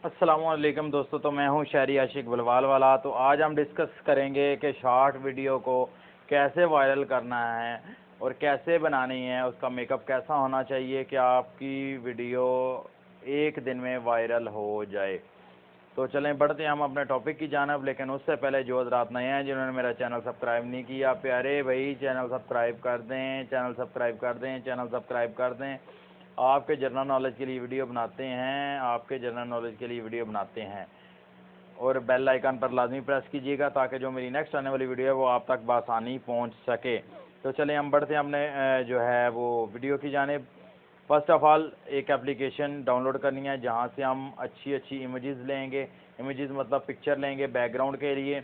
अस्सलामुअलैकुम दोस्तों, तो मैं हूं शहरी आशिक बलवाल वाला। तो आज हम डिस्कस करेंगे कि शॉर्ट वीडियो को कैसे वायरल करना है और कैसे बनानी है, उसका मेकअप कैसा होना चाहिए कि आपकी वीडियो एक दिन में वायरल हो जाए। तो चलें बढ़ते हैं हम अपने टॉपिक की जानब। लेकिन उससे पहले जो हज़रात नए हैं जिन्होंने मेरा चैनल सब्सक्राइब नहीं किया, प्यारे भाई चैनल सब्सक्राइब कर दें, चैनल सब्सक्राइब कर दें, चैनल सब्सक्राइब कर दें। आपके जनरल नॉलेज के लिए वीडियो बनाते हैं, आपके जनरल नॉलेज के लिए वीडियो बनाते हैं। और बेल आइकन पर लाजमी प्रेस कीजिएगा ताकि जो मेरी नेक्स्ट आने वाली वीडियो है वो आप तक बआसानी पहुंच सके। तो चलिए हम बढ़ते हैं हमने जो है वो वीडियो की जानिब। फर्स्ट ऑफ़ ऑल एक एप्लीकेशन डाउनलोड करनी है जहां से हम अच्छी अच्छी इमेजेस लेंगे। इमेजेस मतलब पिक्चर लेंगे बैकग्राउंड के लिए।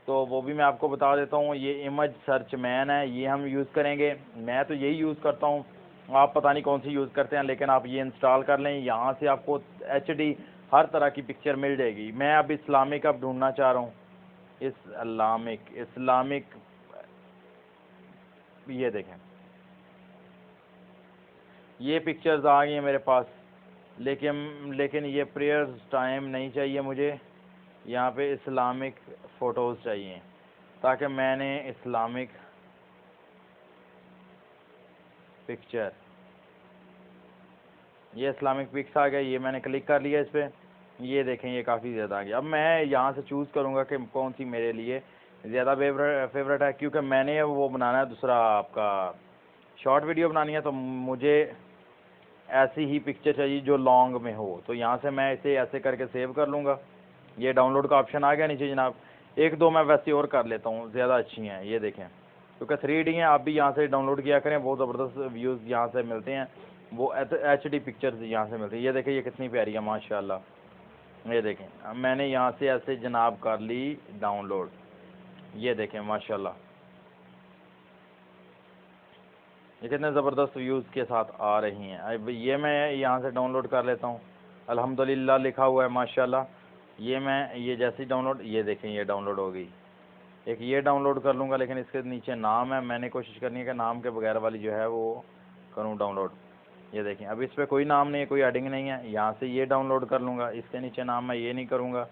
तो वो भी मैं आपको बता देता हूँ। ये इमेज सर्च मैन है, ये हम यूज़ करेंगे। मैं तो यही यूज़ करता हूँ, आप पता नहीं कौन सी यूज़ करते हैं, लेकिन आप ये इंस्टॉल कर लें। यहाँ से आपको HD हर तरह की पिक्चर मिल जाएगी। मैं अब इस्लामिक अब ढूंढना चाह रहा हूँ। इस्लामिक ये देखें, ये पिक्चर्स आ गई हैं मेरे पास। लेकिन ये प्रेयर्स टाइम नहीं चाहिए मुझे। यहाँ पे इस्लामिक फ़ोटोज़ चाहिए ताकि मैंने इस्लामिक पिक्चर, ये इस्लामिक पिक्स आ गया। ये मैंने क्लिक कर लिया इस पर। ये देखें ये काफ़ी ज़्यादा आ गया। अब मैं यहाँ से चूज़ करूँगा कि कौन सी मेरे लिए ज़्यादा फेवरेट है, क्योंकि मैंने वो बनाना है दूसरा आपका शॉर्ट वीडियो बनानी है। तो मुझे ऐसी ही पिक्चर चाहिए जो लॉन्ग में हो। तो यहाँ से मैं इसे ऐसे करके सेव कर लूँगा। ये डाउनलोड का ऑप्शन आ गया नीचे जनाब। एक दो मैं वैसे और कर लेता हूँ, ज़्यादा अच्छी हैं ये देखें, क्योंकि 3D हैं। आप भी यहाँ से डाउनलोड किया करें, बहुत ज़बरदस्त व्यूज़ यहाँ से मिलते हैं। वो HD पिक्चर्स यहाँ से मिलती है। ये देखें ये कितनी प्यारी है माशाल्लाह। ये देखें अब मैंने यहाँ से ऐसे जनाब कर ली डाउनलोड। ये देखें माशाल्लाह, ये कितने ज़बरदस्त व्यूज़ के साथ आ रही हैं। अब ये मैं यहाँ से डाउनलोड कर लेता हूँ। अल्हम्दुलिल्लाह लिखा हुआ है माशाल्लाह। ये मैं ये जैसी डाउनलोड, ये देखें ये डाउनलोड हो गई। एक ये डाउनलोड कर लूँगा, लेकिन इसके नीचे नाम है, मैंने कोशिश करनी है कि नाम के बगैर वाली जो है वो करूँ डाउनलोड। ये देखें अब इस पर कोई नाम नहीं है, कोई एडिंग नहीं है। यहाँ से ये डाउनलोड कर लूँगा, इसके नीचे नाम है ये नहीं करूँगा,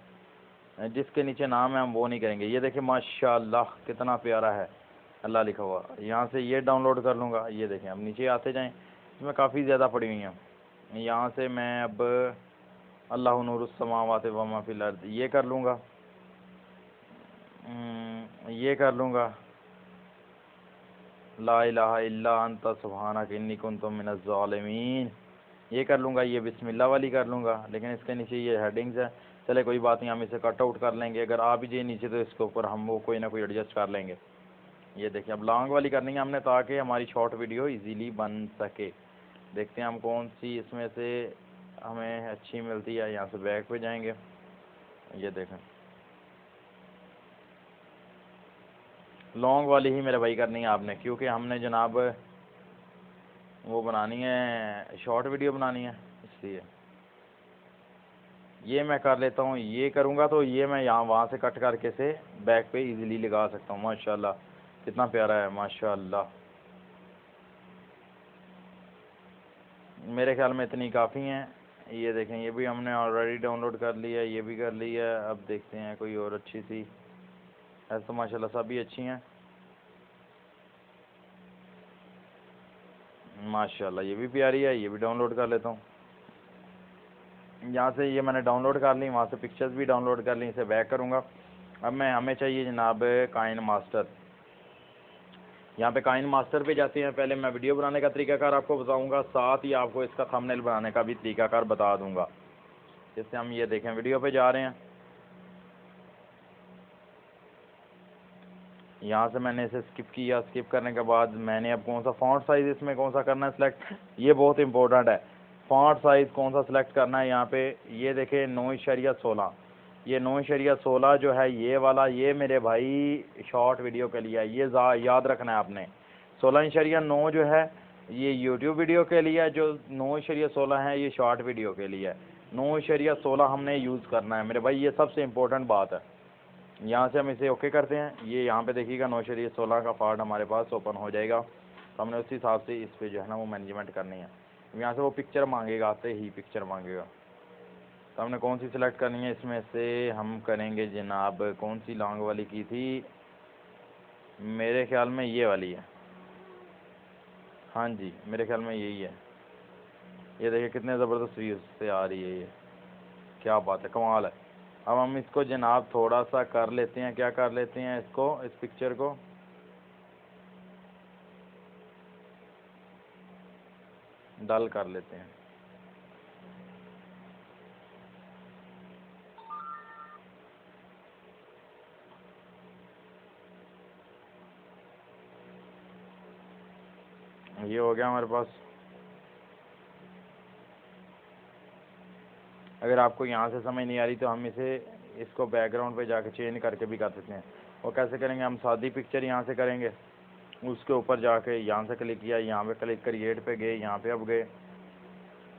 जिसके नीचे नाम है हम वो नहीं करेंगे। ये देखें माशाल्लाह कितना प्यारा है, अल्लाह लिखा हुआ। यहाँ से ये डाउनलोड कर लूँगा। ये देखें अब नीचे आते जाएँ, इसमें काफ़ी ज़्यादा पड़ी हुई हैं। यहाँ से मैं अब अल्लाहु नूरुस समावाति व मा फिल अर्द ये कर लूँगा। ये कर लूँगा, ला इलाहा इल्ला अंता सुब्हानक इन्नी कुन्तु मिनज़ ज़ालिमीन ये कर लूँगा। ये बिस्मिल्लाह वाली कर लूँगा, लेकिन इसके नीचे ये हेडिंग्स है। चले कोई बात नहीं, हम इसे कट आउट कर लेंगे। अगर आ भी जाए नीचे तो इसके ऊपर हम वो कोई ना कोई एडजस्ट कर लेंगे। ये देखिए अब लॉन्ग वाली करनी है हमने ताकि हमारी शॉर्ट वीडियो इजीली बन सके। देखते हैं हम कौन सी इसमें से हमें अच्छी मिलती है। यहाँ से बैक पे जाएंगे। ये देखें लॉन्ग वाली ही मेरे भाई करनी है आपने, क्योंकि हमने जनाब वो बनानी है, शॉर्ट वीडियो बनानी है, इसलिए ये मैं कर लेता हूँ। ये करूँगा तो ये मैं यहाँ वहाँ से कट करके से बैक पे इजीली लगा सकता हूँ। माशाल्लाह कितना प्यारा है माशाल्लाह। मेरे ख्याल में इतनी काफ़ी हैं। ये देखें ये भी हमने ऑलरेडी डाउनलोड कर लिया है, ये भी कर लिया है। अब देखते हैं कोई और अच्छी सी। ऐसे तो माशाल्लाह सभी अच्छी हैं माशाल्लाह। ये भी प्यारी है, ये भी डाउनलोड कर लेता हूँ। यहाँ से ये मैंने डाउनलोड कर ली, वहाँ से पिक्चर्स भी डाउनलोड कर ली। इसे बैक करूँगा। अब हमें चाहिए जनाब काइन मास्टर। यहाँ पे काइन मास्टर पे जाते हैं। पहले मैं वीडियो बनाने का तरीकाकार आपको बताऊँगा, साथ ही आपको इसका थंबनेल बनाने का भी तरीकाकार बता दूँगा। जिससे हम ये देखें वीडियो पे जा रहे हैं। यहाँ से मैंने इसे स्किप किया। स्किप करने के बाद मैंने अब कौन सा फ़ॉन्ट साइज़ इसमें कौन सा करना है सिलेक्ट, ये बहुत इंपॉर्टेंट है। फ़ॉन्ट साइज़ कौन सा सिलेक्ट करना है यहाँ पे, ये देखें 9:16। ये 9:16 जो है ये वाला, ये मेरे भाई शॉर्ट वीडियो के लिए है। ये याद रखना है आपने। 16:9 जो है ये यूट्यूब वीडियो के लिए है, जो 9:16 है ये शॉर्ट वीडियो के लिए है। 9:16 हमने यूज़ करना है मेरे भाई, ये सबसे इम्पोर्टेंट बात है। यहाँ से हम इसे ओके करते हैं। ये यहाँ पे देखिएगा 9:16 का पार्ट हमारे पास ओपन हो जाएगा। तो हमने उसी हिसाब से इस पे जो है ना वो मैनेजमेंट करनी है। यहाँ से वो पिक्चर मांगेगा, आते ही पिक्चर मांगेगा। तो हमने कौन सी सिलेक्ट करनी है इसमें से? हम करेंगे जनाब, कौन सी लॉन्ग वाली की थी? मेरे ख्याल में ये वाली है। हाँ जी, मेरे ख्याल में यही है। ये देखिए कितने ज़बरदस्त व्यूज़ से आ रही है ये, क्या बात है, कमाल है। अब हम इसको जनाब थोड़ा सा कर लेते हैं, क्या कर लेते हैं इसको, इस पिक्चर को डल कर लेते हैं। ये हो गया हमारे पास। अगर आपको यहाँ से समझ नहीं आ रही तो हम इसको बैकग्राउंड पे जाके चेंज करके भी कर सकते हैं। वो कैसे करेंगे? हम सादी पिक्चर यहाँ से करेंगे, उसके ऊपर जाके यहाँ से क्लिक किया, यहाँ पे क्लिक क्रिएट पे गए, यहाँ पे अब गए,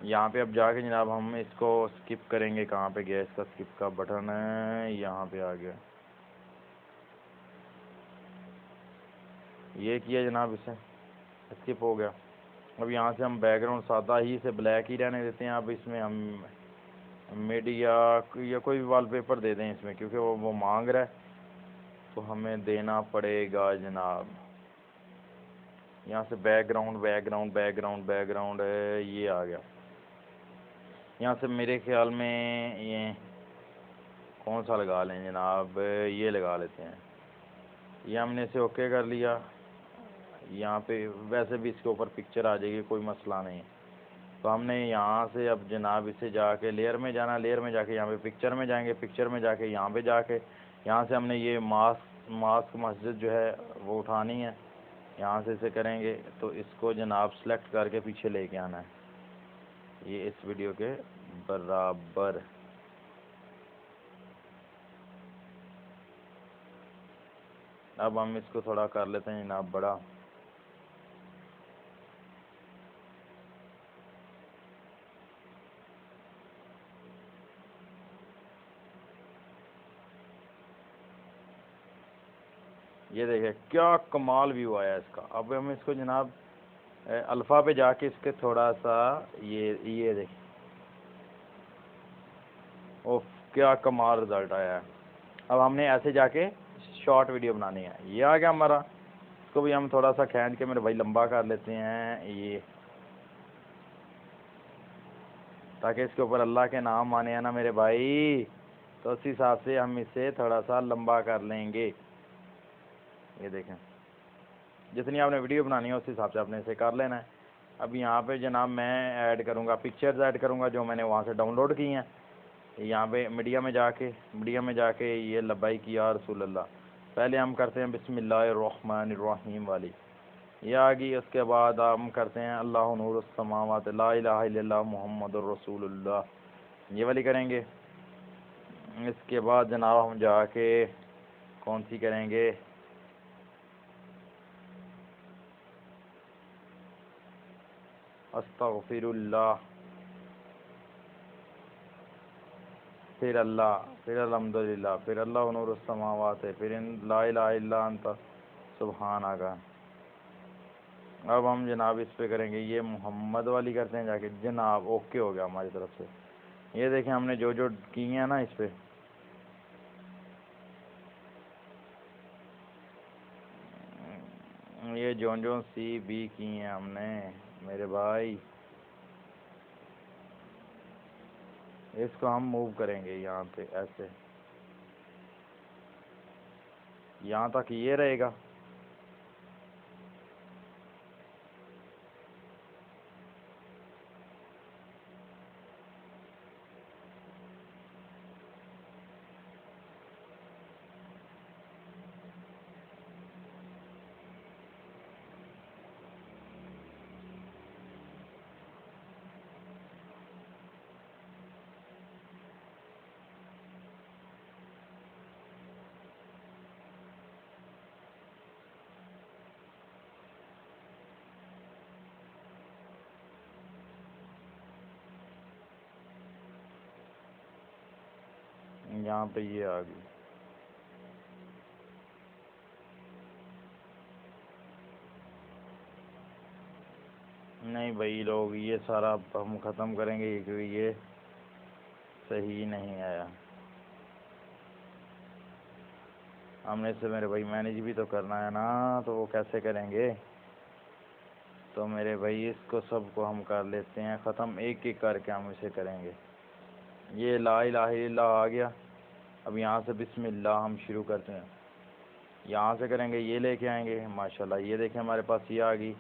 यहाँ पे अब जाके जनाब हम इसको स्किप करेंगे। कहाँ पे गया इसका स्किप का बटन? है यहाँ पे आ गया, ये किया जनाब, इसे स्किप हो गया। अब यहाँ से हम बैकग्राउंड सादा ही से ब्लैक ही रहने देते हैं। अब इसमें हम मीडिया या कोई भी वॉलपेपर दे दें इसमें, क्योंकि वो मांग रहा है तो हमें देना पड़ेगा जनाब। यहाँ से बैकग्राउंड बैकग्राउंड बैकग्राउंड बैकग्राउंड ये आ गया। यहाँ से मेरे ख्याल में ये कौन सा लगा लें जनाब? ये लगा लेते हैं। ये हमने इसे ओके कर लिया। यहाँ पे वैसे भी इसके ऊपर पिक्चर आ जाएगी, कोई मसला नहीं। तो हमने यहाँ से अब जनाब इसे जाके लेयर में जाना, लेयर में जाके यहाँ पे पिक्चर में जाएंगे, पिक्चर में जाके यहाँ पे जाके यहाँ से हमने ये मास्क मस्जिद जो है वो उठानी है। यहाँ से इसे करेंगे तो इसको जनाब सेलेक्ट करके पीछे लेके आना है, ये इस वीडियो के बराबर। अब हम इसको थोड़ा कर लेते हैं जनाब बड़ा। ये देखिए क्या कमाल व्यू आया इसका। अब हम इसको जनाब अल्फ़ा पे जाके इसके थोड़ा सा ये देखिए, ओह क्या कमाल रिज़ल्ट आया है। अब हमने ऐसे जाके शॉर्ट वीडियो बनानी है। ये आ गया हमारा। इसको भी हम थोड़ा सा खींच के मेरे भाई लंबा कर लेते हैं ये, ताकि इसके ऊपर अल्लाह के नाम आने हैं ना मेरे भाई, तो उस हिसाब से हम इसे थोड़ा सा लंबा कर लेंगे। ये देखें, जितनी आपने वीडियो बनानी है उस हिसाब से आपने इसे कर लेना है। अब यहाँ पे जनाब मैं ऐड करूँगा, पिक्चर्स ऐड करूँगा जो मैंने वहाँ से डाउनलोड की हैं। यहाँ पे मीडिया में जाके ये लब्बाइक या रसूल अल्लाह, पहले हम करते हैं बिस्मिल्लाहिर्रहमानिर्रहीम वाली, ये आ गई। उसके बाद हम करते हैं अल्लाहु नूरुस समावात ला इलाहा इल्लल्लाह मुहम्मदुर रसूलुल्लाह, ये वाली करेंगे। इसके बाद जनाब हम जाके कौन सी करेंगे? अस्तगफिरुल्लाह, फिर अल्लाह, फिर अल्हम्दुलिल्लाह, फिर अल्लाहु नूरुस समावात है, फिर ला इलाहा इल्ला अंता सुब्हानका। अब हम जनाब इस पे करेंगे ये मोहम्मद वाली करते हैं जाके जनाब। ओके हो गया हमारी तरफ से। ये देखें हमने जो जो की है ना इस पे, ये जोन जोन सी भी की हैं हमने मेरे भाई। इसको हम मूव करेंगे यहाँ पे ऐसे, यहाँ तक ये रहेगा। यहाँ पे ये आ गई। नहीं भाई लोग, ये सारा हम ख़त्म करेंगे क्योंकि ये सही नहीं आया। हमने से मेरे भाई मैनेज भी तो करना है ना, तो वो कैसे करेंगे। तो मेरे भाई इसको सबको हम कर लेते हैं ख़त्म, एक एक करके हम इसे करेंगे। ये ला इलाहा इल्लल्लाह आ गया। अब यहाँ से बिस्मिल्लाह हम शुरू करते हैं, यहाँ से करेंगे, ये लेके आएंगे माशाल्लाह। ये देखें हमारे पास ये आ गई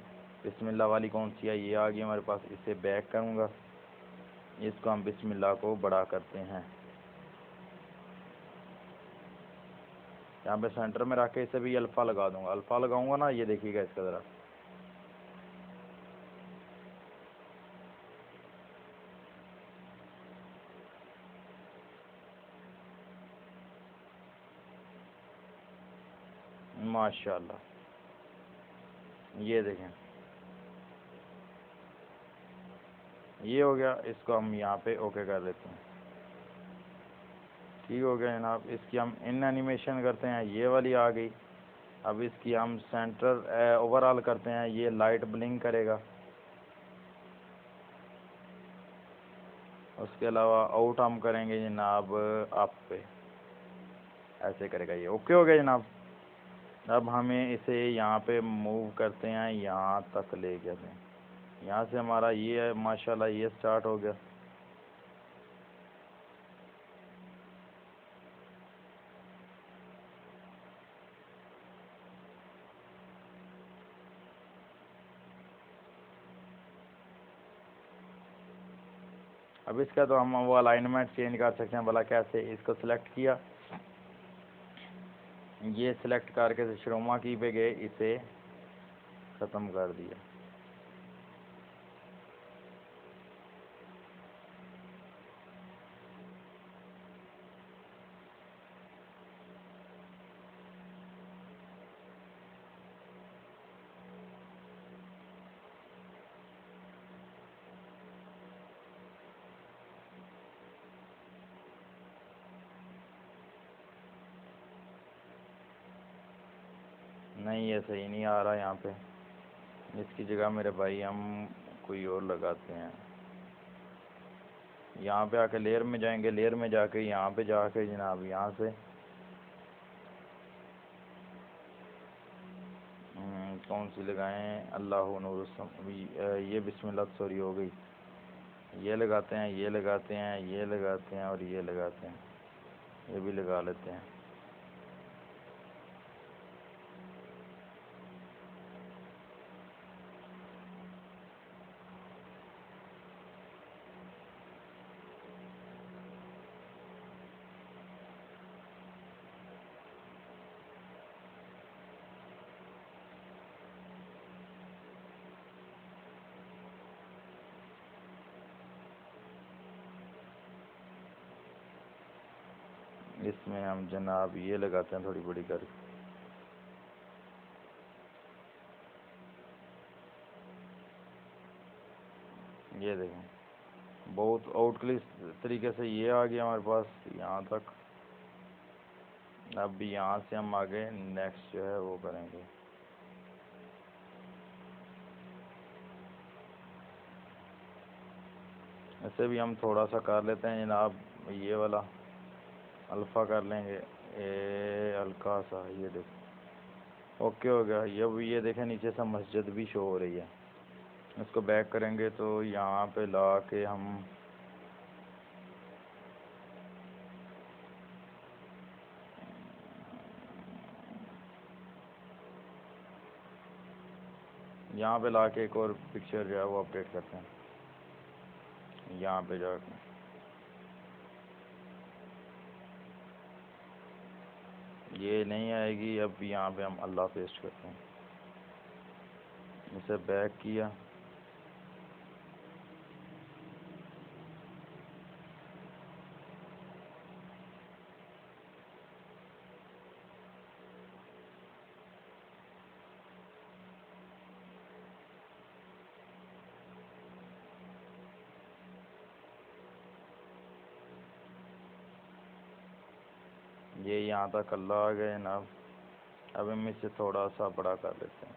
बिस्मिल्लाह वाली, कौन सी है, ये आ गई हमारे पास। इसे बैक करूँगा, इसको हम बिस्मिल्लाह को बड़ा करते हैं, यहाँ पे सेंटर में रख के इसे भी अल्फ़ा लगा दूँगा। अल्फ़ा लगाऊँगा ना, ये देखिएगा इसका ज़रा, माशाल्लाह। ये देखें ये हो गया। इसको हम यहाँ पे ओके कर लेते हैं। ठीक हो गया जनाब। इसकी हम इन एनिमेशन करते हैं, ये वाली आ गई। अब इसकी हम सेंटर ओवरऑल करते हैं, ये लाइट ब्लिंक करेगा। उसके अलावा आउट हम करेंगे जनाब अप पे, ऐसे करेगा ये। ओके हो गया जनाब। अब हमें इसे यहाँ पे मूव करते हैं, यहाँ तक ले गए थे। यहाँ से हमारा ये माशाल्लाह ये स्टार्ट हो गया। अब इसका तो हम वो अलाइनमेंट चेंज कर सकते हैं, भला कैसे। इसको सिलेक्ट किया, ये सिलेक्ट करके श्रोमा की पे गए, इसे ख़त्म कर दिया। नहीं ये सही नहीं आ रहा यहाँ पे। इसकी जगह मेरे भाई हम कोई और लगाते हैं। यहाँ पे आके लेयर में जाएंगे, लेयर में जाके यहाँ पे जाके जनाब यहाँ से कौन सी लगाएं, अल्लाह नूर ये बिस्मिल्लाह सॉरी हो गई। ये लगाते हैं, ये लगाते हैं, ये लगाते हैं और ये लगाते हैं, ये भी लगा लेते हैं। इसमें हम जनाब ये लगाते हैं थोड़ी बड़ी करके। ये देखें बहुत आउटक्लिस तरीके से ये आ गया हमारे पास यहाँ तक। अब यहाँ से हम आगे नेक्स्ट जो है वो करेंगे। ऐसे भी हम थोड़ा सा कर लेते हैं जनाब, ये वाला अल्फ़ा कर लेंगे, हल्का सा। ये देखो ओके हो गया। ये भी ये देखें नीचे से मस्जिद भी शो हो रही है। इसको बैक करेंगे तो यहाँ पे ला के हम यहाँ पे ला के एक और पिक्चर जो है वो अपडेट करते हैं, यहाँ पे जाके। ये नहीं आएगी। अब यहाँ पे हम अल्लाह पेस्ट करते हैं, इसे बैक किया। ये यहाँ तक अल्लाह आ गए जनाब। अब हम इसे थोड़ा सा बड़ा कर लेते हैं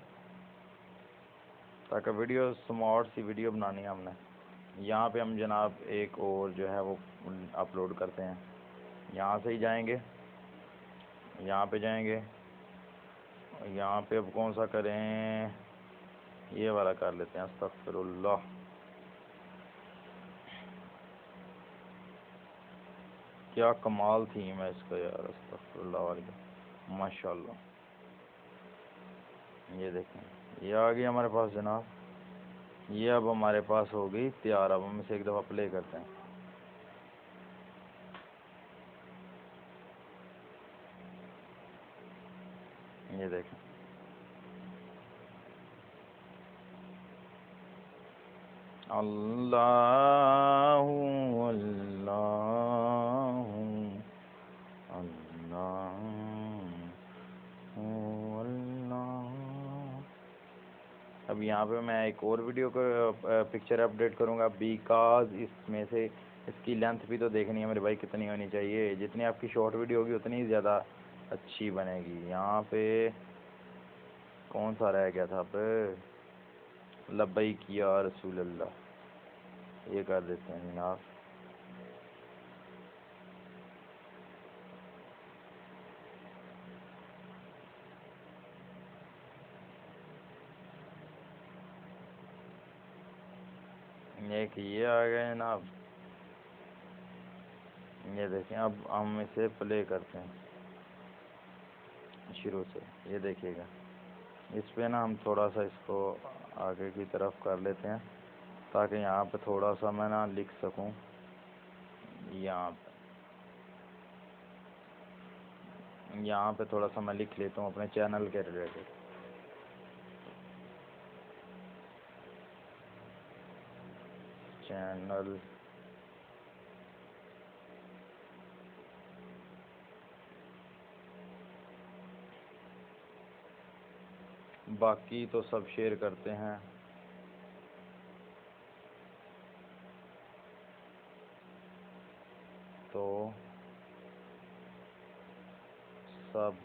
ताकि वीडियो स्मार्ट सी वीडियो बनानी है हमने। यहाँ पे हम जनाब एक और जो है वो अपलोड करते हैं। यहाँ से ही जाएंगे, यहाँ पे जाएंगे, यहाँ पे अब कौन सा करें, ये वाला कर लेते हैं। अस्तगफिरुल्लाह। क्या कमाल थीम है इसका यार, अस्तगफिरुल्लाह वाली, माशाल्लाह। ये देखें, ये आ गई हमारे पास जनाब। ये अब हमारे पास हो गई तैयार। अब हम इसे एक दफ़ा प्ले करते हैं। ये देखें, अल्लाहु अल्लाहु अल्लाहु अल्लाह। अब यहाँ पे मैं एक और वीडियो को पिक्चर अपडेट करूँगा, बिकॉज इसमें से इसकी लेंथ भी तो देखनी है मेरे भाई कितनी होनी चाहिए। जितनी आपकी शॉर्ट वीडियो होगी उतनी ज़्यादा अच्छी बनेगी। यहाँ पे कौन सा रह गया था, अब लब्बैक या रसूल अल्लाह, ये कर देते हैं जनाब। एक ये आ गए जनाब। ये देखें, अब हम इसे प्ले करते हैं शुरू से। ये देखिएगा, इस पे ना हम थोड़ा सा इसको आगे की तरफ कर लेते हैं ताकि यहाँ पे थोड़ा सा मैं ना लिख सकूँ। यहाँ पे थोड़ा सा मैं लिख लेता हूँ अपने चैनल के रिलेटेड। चैनल बाकी तो सब शेयर करते हैं। तो सब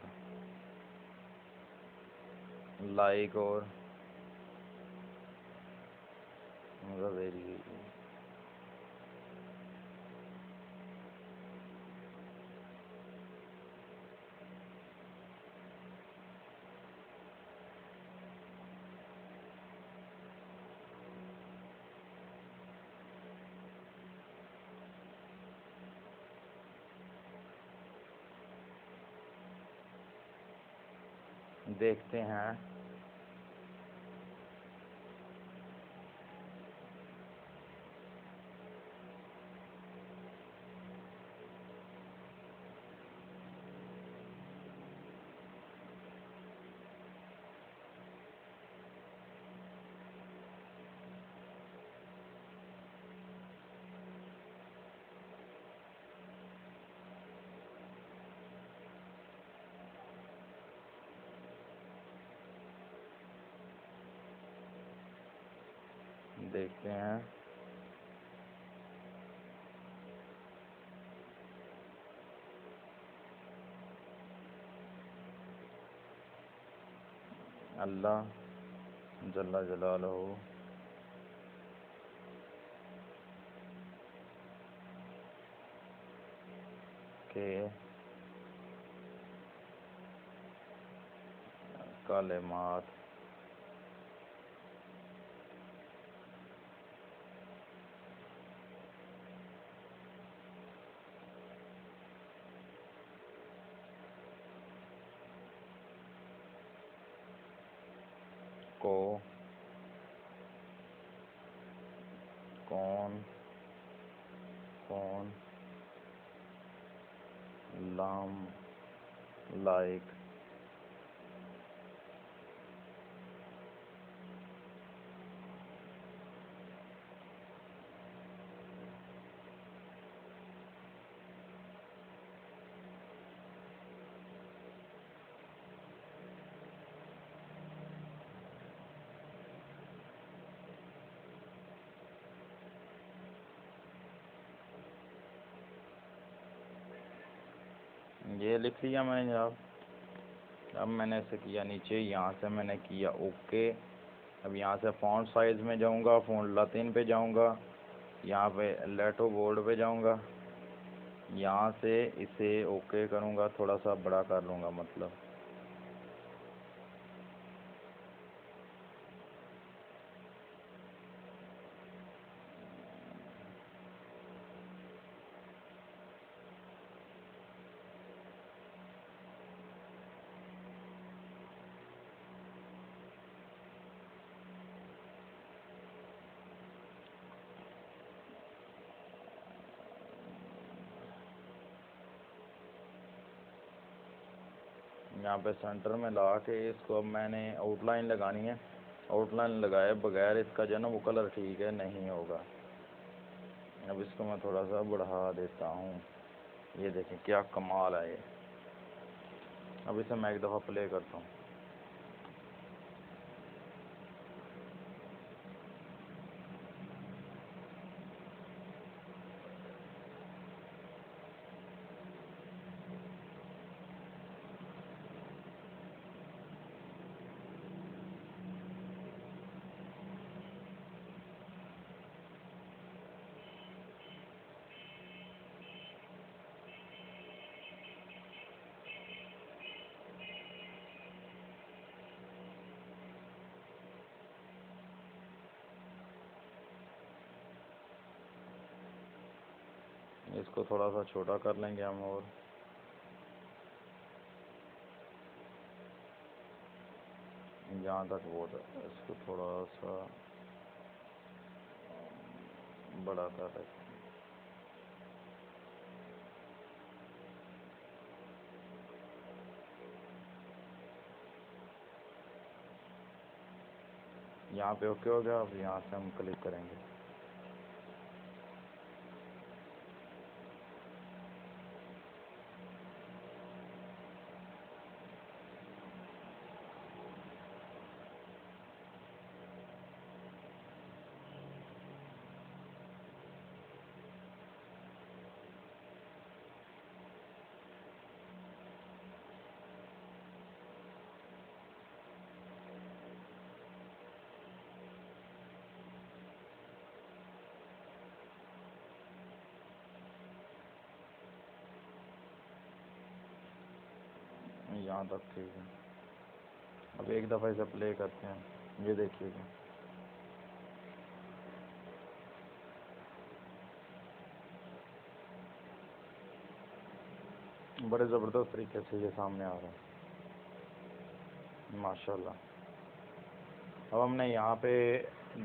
लाइक और वेरी देखते हैं। देखते हैं। अल्लाह जल्ला जलालहू के कलेमात को कौन कौन लाम लाइक ये लिख लिया मैंने जनाब। अब मैंने इसे किया नीचे, यहाँ से मैंने किया ओके। अब यहाँ से फ़ॉन्ट साइज़ में जाऊँगा, फ़ॉन्ट लातिन पे जाऊँगा यहाँ पे लेटो बोर्ड पे जाऊँगा, यहाँ से इसे ओके करूँगा, थोड़ा सा बड़ा कर लूँगा मतलब। यहाँ पे सेंटर में ला के इसको अब मैंने आउटलाइन लगानी है। आउटलाइन लगाए बगैर इसका जो है ना वो कलर ठीक है नहीं होगा। अब इसको मैं थोड़ा सा बढ़ा देता हूँ। ये देखें क्या कमाल है ये। अब इसे मैं एक दफ़ा प्ले करता हूँ। इसको थोड़ा सा छोटा कर लेंगे हम, और यहाँ तक बहुत है। इसको थोड़ा सा बड़ा कर लेते हैं। यहाँ पे ओके हो गया। अब यहाँ से हम क्लिक करेंगे। यहाँ तक ठीक है। अब एक दफ़ा इसे प्ले करते हैं। ये देखिएगा, बड़े ज़बरदस्त तरीके से ये सामने आ रहा है माशाल्लाह। अब हमने यहाँ पे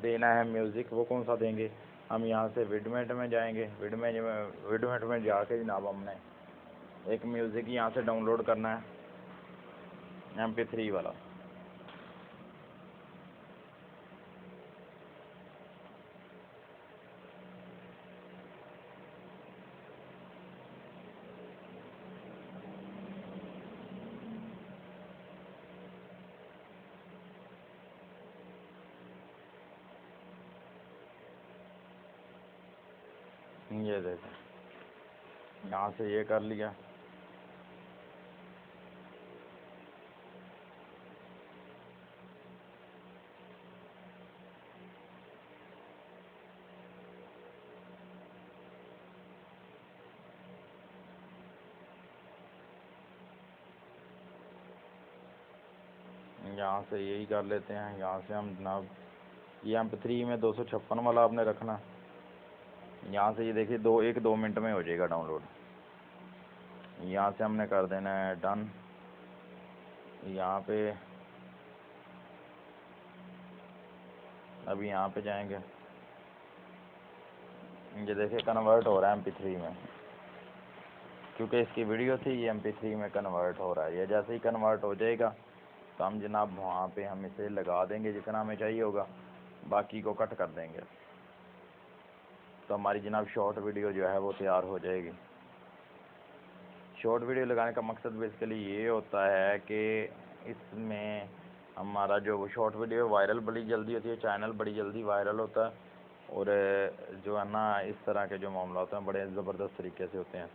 देना है म्यूज़िक। वो कौन सा देंगे? हम यहाँ से विडमेट में जाएंगे। विडमेट में जाके जनाब हमने एक म्यूज़िक यहाँ से डाउनलोड करना है, MP3 वाला। ये देखें, यहाँ से ये कर लिया। यहाँ से यही कर लेते हैं। यहाँ से हम जनाब ये MP3 में 256 वाला आपने रखना। यहाँ से ये देखिए 2 मिनट में हो जाएगा डाउनलोड। यहाँ से हमने कर देना है डन। यहाँ पे अभी यहाँ पे जाएंगे। ये देखिए कन्वर्ट हो रहा है MP3 में, क्योंकि इसकी वीडियो थी। ये MP3 में कन्वर्ट हो रहा है। ये जैसे ही कन्वर्ट हो जाएगा तो हम जनाब वहाँ पे हम इसे लगा देंगे जितना हमें चाहिए होगा, बाकी को कट कर देंगे। तो हमारी जनाब शॉर्ट वीडियो जो है वो तैयार हो जाएगी। शॉर्ट वीडियो लगाने का मकसद बेसिकली ये होता है कि इसमें हमारा जो शॉर्ट वीडियो वायरल बड़ी जल्दी होती है, चैनल बड़ी जल्दी वायरल होता है, और जो है ना इस तरह के जो मामला होते हैं बड़े ज़बरदस्त तरीके से होते हैं।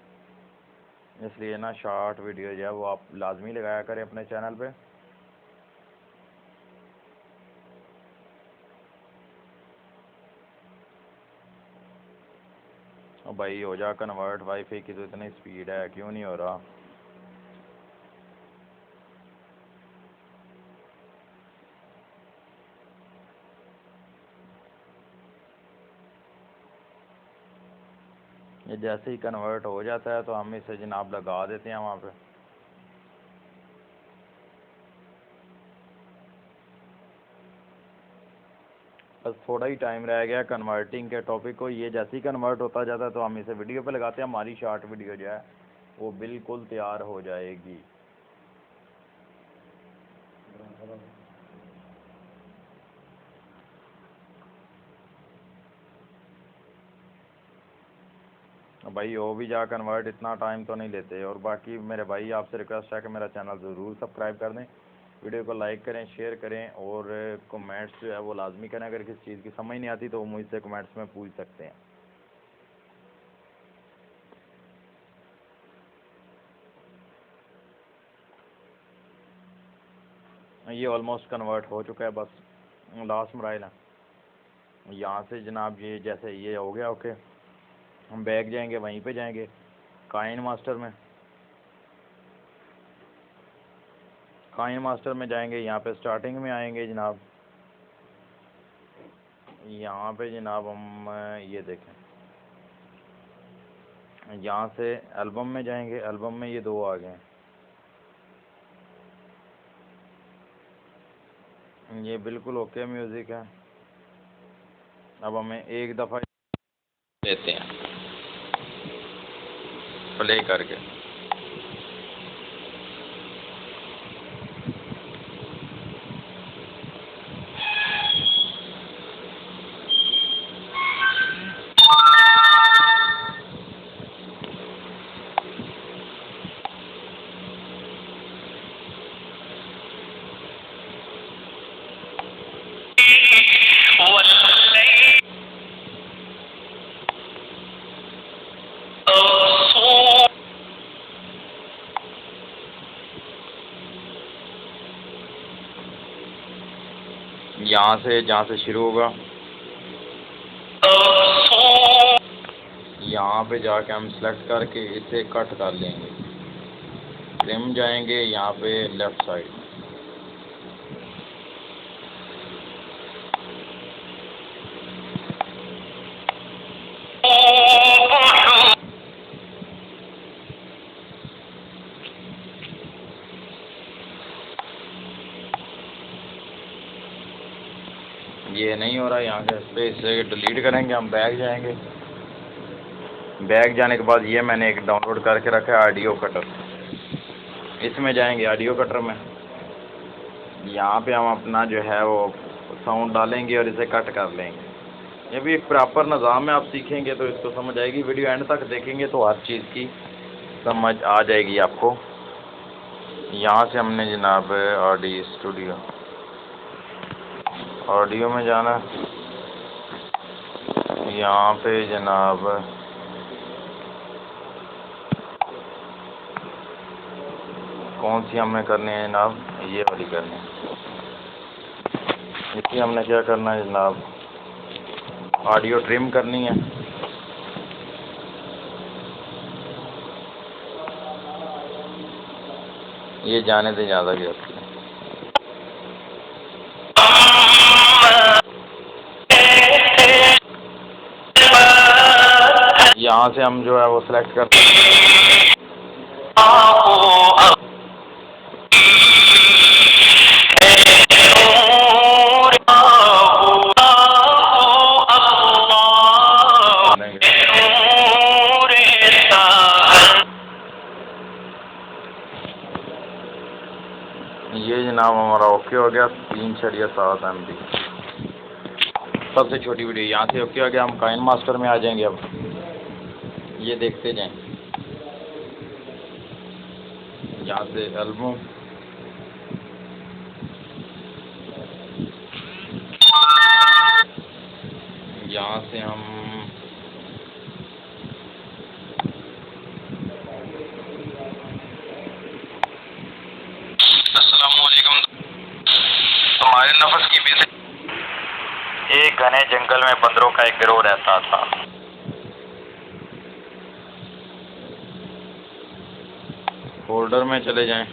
इसलिए ना शॉर्ट वीडियो जो है वो आप लाजमी लगाया करें अपने चैनल पे। भाई हो जा कन्वर्ट, वाईफाई की तो इतनी स्पीड है, क्यों नहीं हो रहा? ये जैसे ही कन्वर्ट हो जाता है तो हम इसे जनाब लगा देते हैं वहाँ पे। बस थोड़ा ही टाइम रह गया कन्वर्टिंग के टॉपिक को। ये जैसे ही कन्वर्ट होता जाता है तो हम इसे वीडियो पे लगाते हैं, हमारी शॉर्ट वीडियो जो है वो बिल्कुल तैयार हो जाएगी। भाई हो भी जा कन्वर्ट, इतना टाइम तो नहीं लेते। और बाकी मेरे भाई आपसे रिक्वेस्ट है कि मेरा चैनल ज़रूर सब्सक्राइब कर दें, वीडियो को लाइक करें, शेयर करें और कमेंट्स जो है वो लाजमी करें। अगर किसी चीज़ की समझ नहीं आती तो मुझसे कमेंट्स में पूछ सकते हैं। ये ऑलमोस्ट कन्वर्ट हो चुका है, बस लास्ट मराइल है। यहाँ से जनाब ये जैसे ये हो गया ओके, हम बैक जाएंगे, वहीं पे जाएंगे काइन मास्टर में। काइन मास्टर में जाएंगे, यहाँ पे स्टार्टिंग में आएंगे जनाब। यहाँ पे जनाब हम ये देखें, यहाँ से एल्बम में जाएंगे, एल्बम में ये दो आ गए, ये बिल्कुल ओके म्यूज़िक है। अब हमें एक दफ़ा लेते हैं प्ले करके। यहाँ से जहाँ से शुरू होगा यहाँ पे जाके हम सेलेक्ट करके इसे कट कर लेंगे। ट्रिम जाएंगे यहाँ पे लेफ़्ट साइड में, ये नहीं हो रहा यहाँ से, इस पर इसे डिलीट करेंगे। हम बैक जाएंगे, बैक जाने के बाद ये मैंने एक डाउनलोड करके रखा है ऑडियो कटर, इसमें जाएंगे ऑडियो कटर में। यहाँ पे हम अपना जो है वो साउंड डालेंगे और इसे कट कर लेंगे। ये भी एक प्रॉपर निज़ाम है, आप सीखेंगे तो इसको समझ आएगी। वीडियो एंड तक देखेंगे तो हर चीज़ की समझ आ जाएगी आपको। यहाँ से हमने जनाब ऑडियो स्टूडियो, ऑडियो में जाना, यहाँ पे जनाब कौन सी हमने करनी है जनाब, ये वाली करनी है। इसी हमने क्या करना है जनाब, ऑडियो ट्रिम करनी है। ये जाने से ज़्यादा की होती है। यहाँ से हम जो है वो सिलेक्ट करते हैं। ये जनाब हमारा ओके हो गया, 3.7 MB सबसे छोटी वीडियो। यहाँ से ओके हो गया, हम काइन मास्टर में आ जाएंगे। अब ये देखते जाएं, यहाँ से एल्बम, यहाँ से हम हमारे नफस की भी एक घने जंगल में बंदरों का एक गिरोह रहता था। फोल्डर में चले जाएं।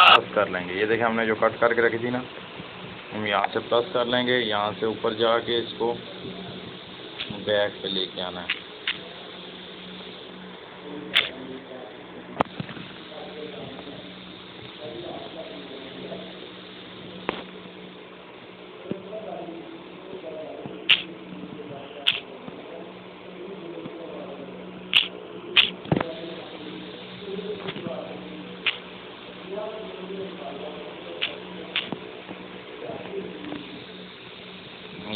प्लस कर लेंगे। ये देखें हमने जो कट करके रखी थी ना, हम यहाँ से प्लस कर लेंगे। यहाँ से ऊपर जाके इसको बैक पे लेके आना है।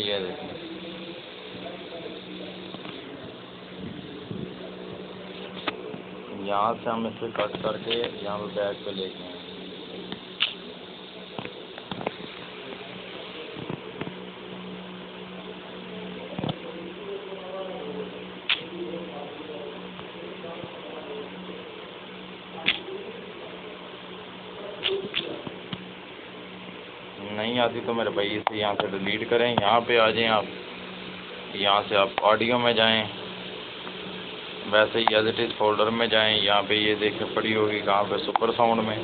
ये देखें, यहाँ से हम इसे कट करके यहाँ पे बैक पे लेके आए। नहीं आती तो मेरे भाई इसे यहाँ से डिलीट करें। यहाँ पे आ जाएं आप, यहाँ से आप ऑडियो में जाएं, वैसे ही एज इट इज़ फोल्डर में जाएं। यहाँ पे ये देखें पड़ी होगी कहाँ पे, सुपर साउंड में।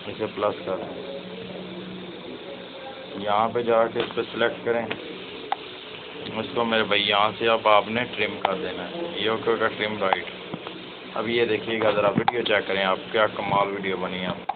इसे प्लस करें, यहाँ पे जाके इस पर सिलेक्ट करें। इसको मेरे भाई यहाँ से अब आपने ट्रिम कर देना है। ये ओके का ट्रिम राइट। अब ये देखिएगा ज़रा, वीडियो चेक करें आप, क्या कमाल वीडियो बनी है। आप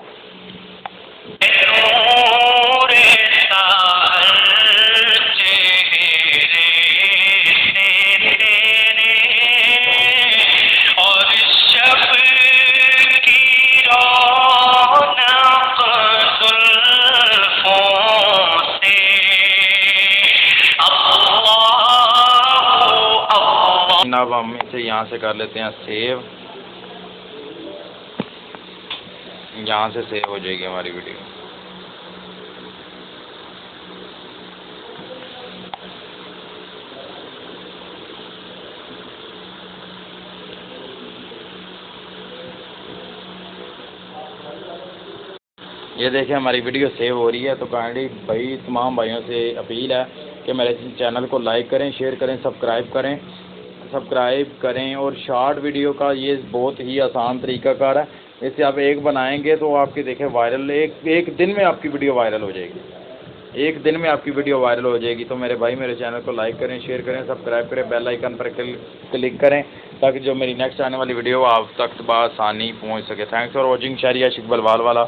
अब हम इसे यहाँ से कर लेते हैं सेव। यहाँ से सेव हो जाएगी हमारी वीडियो। ये देखें हमारी वीडियो सेव हो रही है। तो काइंडली भाई तमाम भाइयों से अपील है कि मेरे चैनल को लाइक करें, शेयर करें, सब्सक्राइब करें। और शॉर्ट वीडियो का ये बहुत ही आसान तरीक़ाकार है। इससे आप एक बनाएंगे तो आपकी देखें वायरल, एक दिन में आपकी वीडियो वायरल हो जाएगी। एक दिन में आपकी वीडियो वायरल हो जाएगी। तो मेरे भाई मेरे चैनल को लाइक करें, शेयर करें, सब्सक्राइब करें, बेल आइकन पर क्लिक करें ताकि जो मेरी नेक्स्ट आने वाली वीडियो आप तक बआसानी पहुँच सके। Thanks for watching. शहरी आशिक बलवाल वाला।